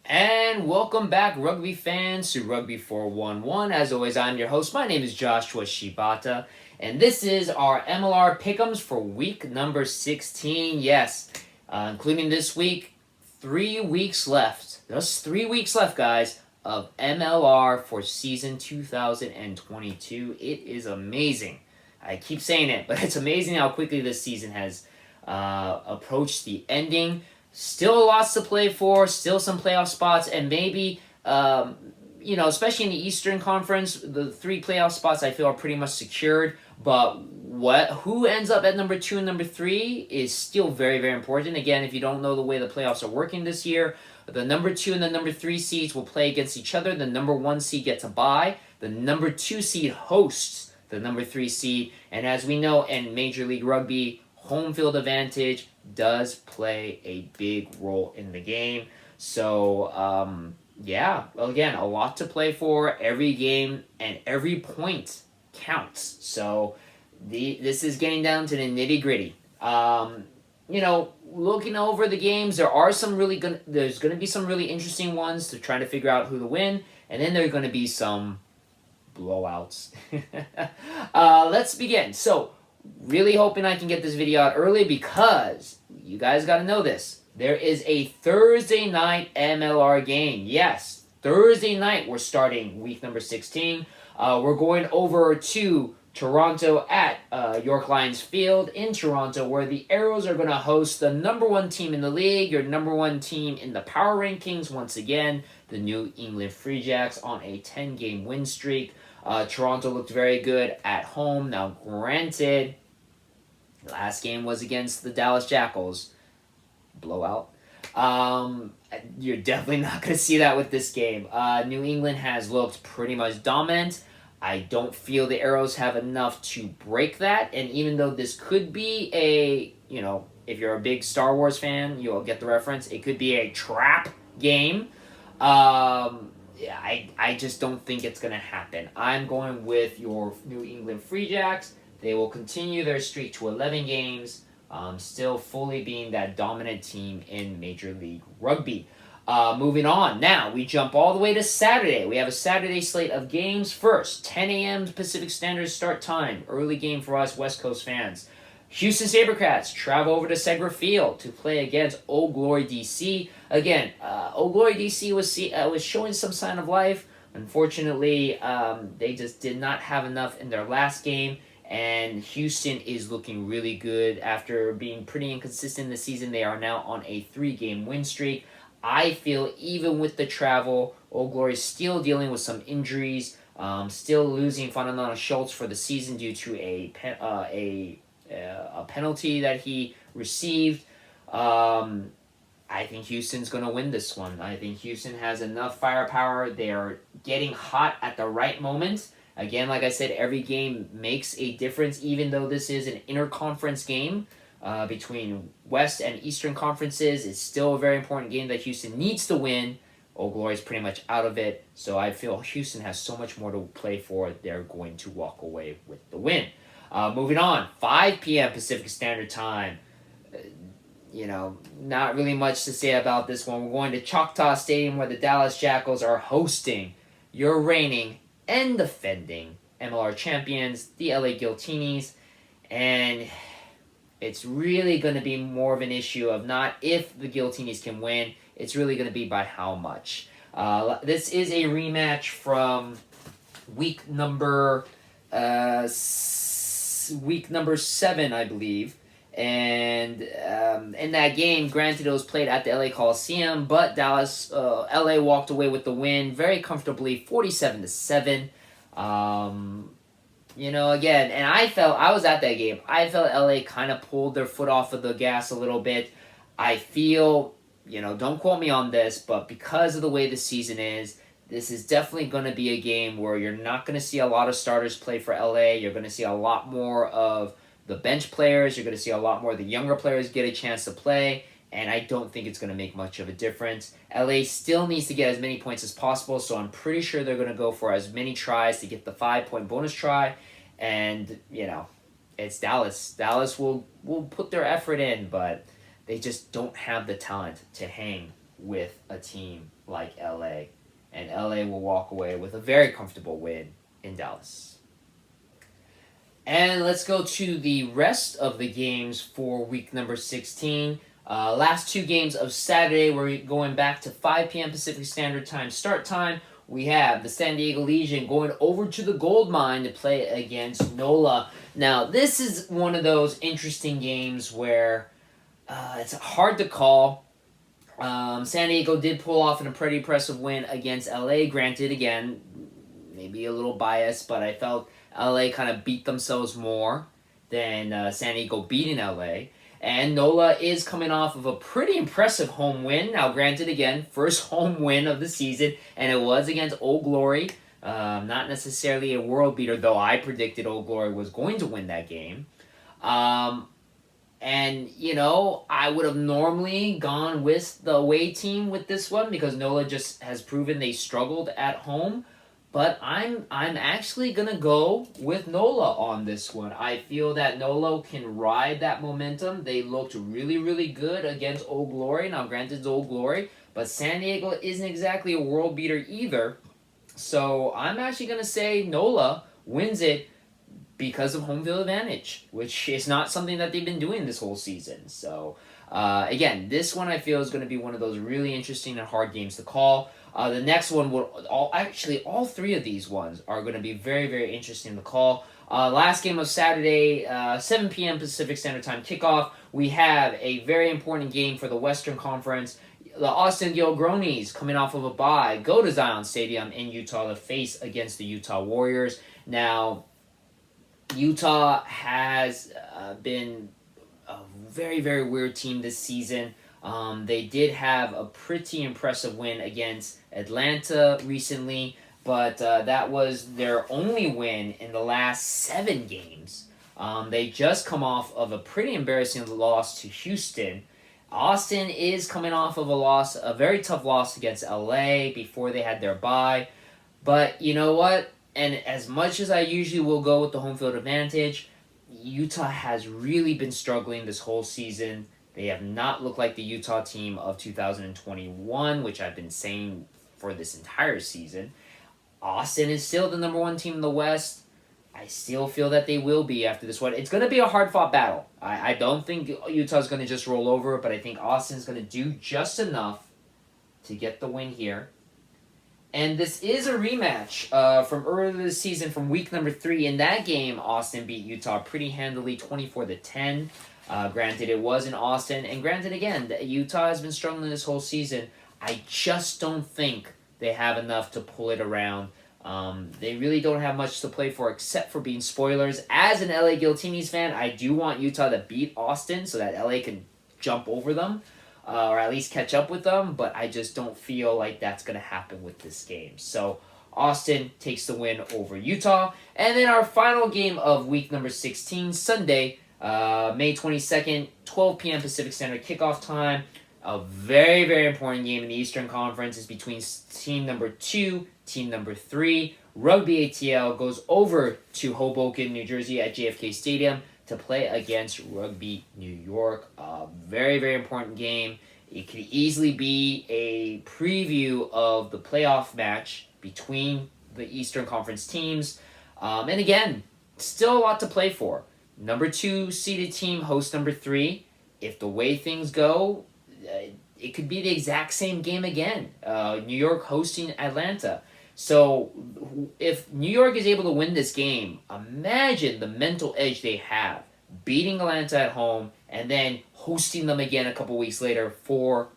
And welcome back, rugby fans, to Rugby411. As always, I'm your host. My name is Joshua Shibata, and this is our MLR pick'ems for week number 16. Yes, including this week, 3 weeks left. Just 3 weeks left, guys, of MLR for season 2022. It is amazing. I keep saying it, but it's amazing how quickly this season has approached the ending. Still lots to play for, still some playoff spots, and maybe, especially in the Eastern Conference, the 3 playoff spots I feel are pretty much secured. But who ends up at number 2 and number 3 is still very, very important. Again, if you don't know the way the playoffs are working this year, the number 2 and the number 3 seeds will play against each other. The number 1 seed gets a bye. The number 2 seed hosts the number 3 seed. And as we know in Major League Rugby, home field advantage does play a big role in the game. So, again, a lot to play for. Every game and every point counts. So, this is getting down to the nitty gritty. Looking over the games, there's going to be some really interesting ones to try to figure out who to win, and then there are going to be some blowouts. Let's begin. So, really hoping I can get this video out early because you guys got to know this. There is a Thursday night MLR game. Yes, Thursday night we're starting week number 16. We're going over to Toronto at York Lions Field in Toronto, where the Arrows are going to host the number 1 team in the league, your number 1 team in the power rankings, once again, the New England Free Jacks on a 10-game win streak. Toronto looked very good at home. Now, granted, last game was against the Dallas Jackals. Blowout. You're definitely not going to see that with this game. New England has looked pretty much dominant. I don't feel the Arrows have enough to break that. And even though this could be if you're a big Star Wars fan, you'll get the reference. It could be a trap game. I just don't think it's going to happen. I'm going with your New England Free Jacks. They will continue their streak to 11 games, still fully being that dominant team in Major League Rugby. Moving on. Now, we jump all the way to Saturday. We have a Saturday slate of games. First, 10 a.m. Pacific Standard start time. Early game for us West Coast fans. Houston SaberCats travel over to Segra Field to play against Old Glory DC. Again, Old Glory DC was showing some sign of life. Unfortunately, they just did not have enough in their last game. And Houston is looking really good. After being pretty inconsistent this season, they are now on a 3-game win streak. I feel even with the travel, Old Glory is still dealing with some injuries, still losing Fernando Schultz for the season due to a penalty that he received. I think Houston's going to win this one. I think Houston has enough firepower. They are getting hot at the right moment. Again, like I said, every game makes a difference, even though this is an interconference game between West and Eastern conferences. It's still a very important game that Houston needs to win. Old Glory is pretty much out of it, so I feel Houston has so much more to play for. They're going to walk away with the win. Moving on, 5 p.m. Pacific Standard Time. Not really much to say about this one. We're going to Choctaw Stadium, where the Dallas Jackals are hosting your reigning and defending MLR champions, the LA Guiltinis, and it's really going to be more of an issue of not if the Guiltinis can win, it's really going to be by how much. This is a rematch from week number 7, I believe, and in that game, granted it was played at the LA Coliseum, but LA walked away with the win very comfortably, 47-7. Again, and I was at that game. I felt LA kind of pulled their foot off of the gas a little bit. I feel, don't quote me on this, but because of the way the season is, this is definitely going to be a game where you're not going to see a lot of starters play for LA. You're going to see a lot more of the bench players. You're going to see a lot more of the younger players get a chance to play, and I don't think it's going to make much of a difference. LA still needs to get as many points as possible, so I'm pretty sure they're going to go for as many tries to get the 5-point bonus try, and, it's Dallas. Dallas will put their effort in, but they just don't have the talent to hang with a team like LA. And LA will walk away with a very comfortable win in Dallas. And let's go to the rest of the games for week number 16. Last two games of Saturday, we're going back to 5 p.m. Pacific Standard Time start time. We have the San Diego Legion going over to the Gold Mine to play against NOLA. Now, this is one of those interesting games where it's hard to call. San Diego did pull off a pretty impressive win against LA. Granted, again, maybe a little biased, but I felt LA kind of beat themselves more than San Diego beating LA. And NOLA is coming off of a pretty impressive home win. Now, granted, again, first home win of the season, and it was against Old Glory. Not necessarily a world beater, though I predicted Old Glory was going to win that game. And, you know, I would have normally gone with the away team with this one because NOLA just has proven they struggled at home. But I'm actually going to go with NOLA on this one. I feel that NOLA can ride that momentum. They looked really, really good against Old Glory. Now, granted, it's Old Glory, but San Diego isn't exactly a world beater either. So I'm actually going to say NOLA wins it because of home field advantage, which is not something that they've been doing this whole season. So, again, this one I feel is going to be one of those really interesting and hard games to call. The next one will all three of these ones are going to be very, very interesting to call. Last game of Saturday, 7 p.m. Pacific Standard Time kickoff. We have a very important game for the Western Conference. The Austin Gilgronis, coming off of a bye, go to Zion Stadium in Utah to face against the Utah Warriors. Now, Utah has been a very, very weird team this season. They did have a pretty impressive win against Atlanta recently, but that was their only win in the last 7 games. They just come off of a pretty embarrassing loss to Houston. Austin is coming off of a very tough loss against LA before they had their bye. But you know what? And as much as I usually will go with the home field advantage, Utah has really been struggling this whole season. They have not looked like the Utah team of 2021, which I've been saying for this entire season. Austin is still the number 1 team in the West. I still feel that they will be after this one. It's going to be a hard-fought battle. I don't think Utah's going to just roll over, but I think Austin's going to do just enough to get the win here. And this is a rematch from earlier this season from week number 3. In that game, Austin beat Utah pretty handily, 24-10. Granted, it was in Austin. And granted, again, Utah has been struggling this whole season. I just don't think they have enough to pull it around. They really don't have much to play for except for being spoilers. As an LA Giltinis fan, I do want Utah to beat Austin so that LA can jump over them. Or at least catch up with them, but I just don't feel like that's going to happen with this game. So Austin takes the win over Utah. And then our final game of week number 16, Sunday, May 22nd, 12 p.m. Pacific Standard kickoff time. A very, very important game in the Eastern Conference is between team number 2, team number 3. Rugby ATL goes over to Hoboken, New Jersey at JFK Stadium to play against Rugby New York. A very, very important game. It could easily be a preview of the playoff match between the Eastern Conference teams. And again, still a lot to play for. Number 2 seeded team hosts number 3. If the way things go, it could be the exact same game again. New York hosting Atlanta. So if New York is able to win this game, imagine the mental edge they have, beating Atlanta at home and then hosting them again a couple weeks later for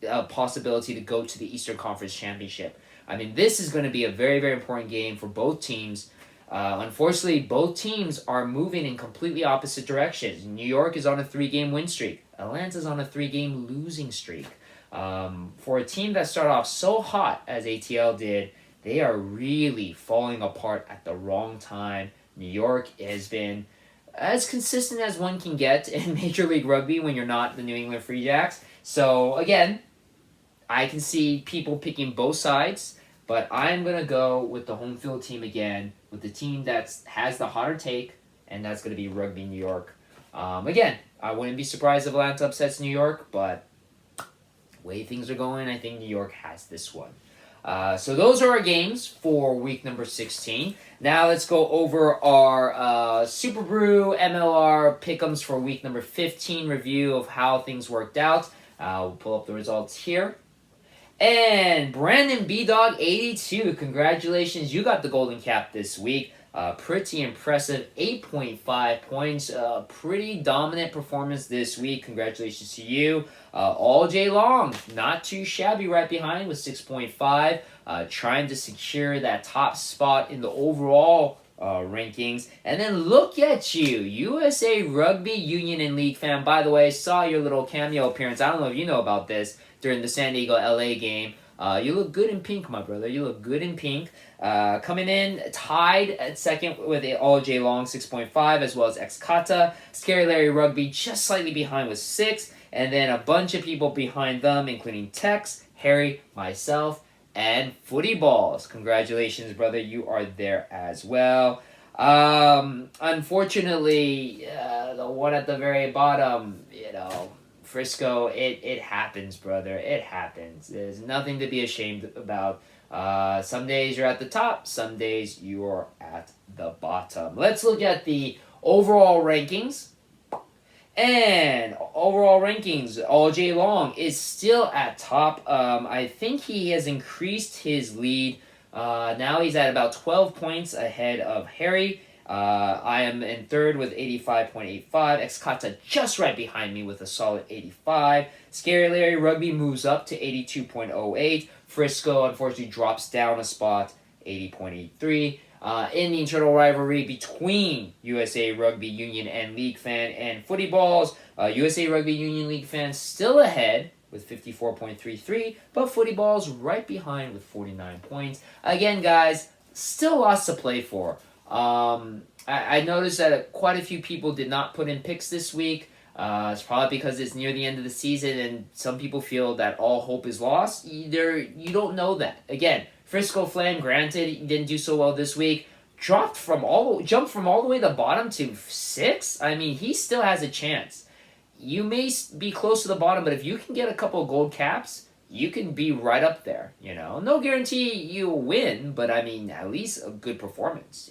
a possibility to go to the Eastern Conference Championship. I mean, this is going to be a very, very important game for both teams. Unfortunately, both teams are moving in completely opposite directions. New York is on a 3-game win streak. Atlanta's on a 3-game losing streak. For a team that started off so hot as ATL did, they are really falling apart at the wrong time. New York has been as consistent as one can get in Major League Rugby when you're not the New England Free Jacks. So, again, I can see people picking both sides, but I'm going to go with the home field team again, with the team that has the hotter take, and that's going to be Rugby New York. Again, I wouldn't be surprised if Atlanta upsets New York, but way things are going, I think New York has this one. So those are our games for week number 16. Now let's go over our SuperBru MLR pick'ems for week number 15 review of how things worked out. We'll pull up the results here. And Brandon B-Dog 82, congratulations, you got the golden cap this week. Pretty impressive, 8.5 points. Pretty dominant performance this week. Congratulations to you. All J Long, not too shabby right behind with 6.5. Trying to secure that top spot in the overall rankings. And then look at you, USA Rugby Union and League fan. By the way, I saw your little cameo appearance. I don't know if you know about this during the San Diego LA game. You look good in pink, my brother. You look good in pink. Coming in tied at second with All J Long 6.5, as well as X-Kata. Scary Larry Rugby just slightly behind with 6. And then a bunch of people behind them, including Tex, Harry, myself, and Footy Balls. Congratulations, brother. You are there as well. Unfortunately, the one at the very bottom, Frisco, it happens, brother. It happens. There's nothing to be ashamed about. Some days you're at the top. Some days you're at the bottom. Let's look at the overall rankings. And overall rankings, All J Long is still at top. I think he has increased his lead. Now he's at about 12 points ahead of Harry. I am in third with 85.85. X-Kata just right behind me with a solid 85. Scary Larry Rugby moves up to 82.08. Frisco, unfortunately, drops down a spot, 80.83. In the internal rivalry between USA Rugby Union and League Fan and Footy Balls, USA Rugby Union League Fan still ahead with 54.33, but Footy Balls right behind with 49 points. Again, guys, still lots to play for. I noticed that quite a few people did not put in picks this week. It's probably because it's near the end of the season and some people feel that all hope is lost. You don't know that. Again, Frisco Flame, granted, he didn't do so well this week. Jumped from all the way to the bottom to 6. I mean, he still has a chance. You may be close to the bottom, but if you can get a couple of gold caps, you can be right up there. No guarantee you'll win, but I mean, at least a good performance.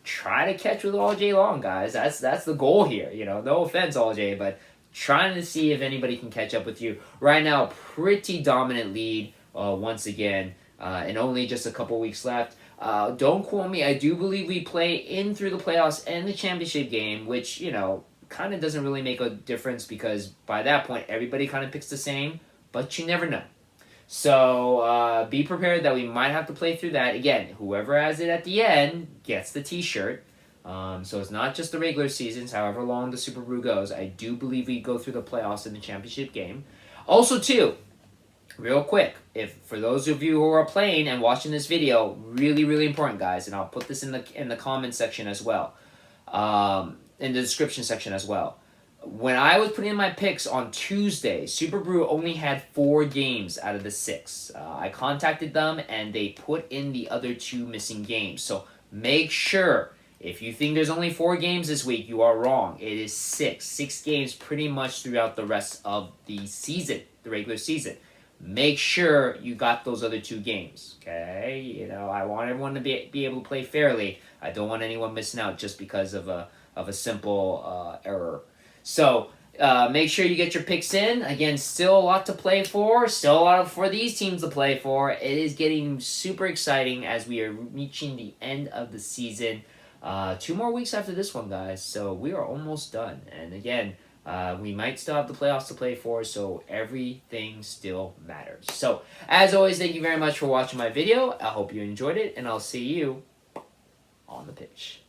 Try to catch with All J Long, guys. That's the goal here. No offense, All J, but trying to see if anybody can catch up with you. Right now, pretty dominant lead once again. And only just a couple weeks left. Don't quote me. I do believe we play in through the playoffs and the championship game, which, kind of doesn't really make a difference because by that point, everybody kind of picks the same, but you never know. So be prepared that we might have to play through that. Again, whoever has it at the end gets the t-shirt. So it's not just the regular seasons, however long the SuperBru goes. I do believe we go through the playoffs in the championship game. Also, too, real quick, if for those of you who are playing and watching this video, really, really important, guys, and I'll put this in the comment section as well, in the description section as well. When I was putting in my picks on Tuesday, SuperBru only had 4 games out of the 6. I contacted them, and they put in the other 2 missing games. So make sure, if you think there's only 4 games this week, you are wrong. It is 6. 6 games pretty much throughout the rest of the season, the regular season. Make sure you got those other 2 games, okay? I want everyone to be able to play fairly. I don't want anyone missing out just because of a simple error. So make sure you get your picks in. Again, still a lot to play for. Still a lot for these teams to play for. It is getting super exciting as we are reaching the end of the season. 2 more weeks after this one, guys. So we are almost done. And again, we might still have the playoffs to play for, so everything still matters. So, as always, thank you very much for watching my video. I hope you enjoyed it, and I'll see you on the pitch.